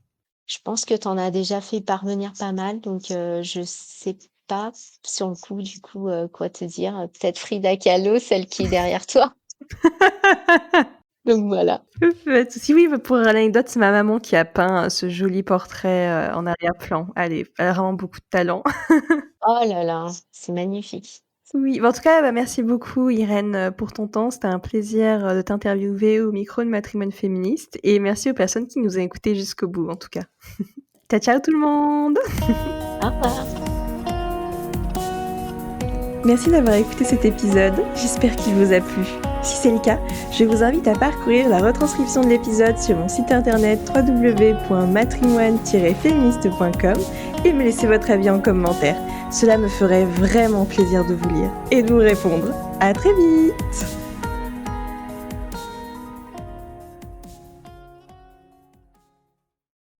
je pense que tu en as déjà fait parvenir pas mal, donc je sais pas sur le coup, du coup, quoi te dire. Peut-être Frida Kahlo, celle qui est derrière toi. Donc voilà. Pas de souci. Oui, bah, pour l'anecdote, c'est ma maman qui a peint, ce joli portrait, en arrière-plan. Elle a vraiment beaucoup de talent. Oh là là, c'est magnifique. Oui, bah, en tout cas, bah, merci beaucoup Irène, pour ton temps. C'était un plaisir, de t'interviewer au micro de Matrimoine féministe et merci aux personnes qui nous ont écoutés jusqu'au bout, en tout cas. Ciao, ciao tout le monde! Au revoir. Merci d'avoir écouté cet épisode, j'espère qu'il vous a plu. Si c'est le cas, je vous invite à parcourir la retranscription de l'épisode sur mon site internet www.matrimoine-féministe.com et me laisser votre avis en commentaire. Cela me ferait vraiment plaisir de vous lire et de vous répondre. À très vite!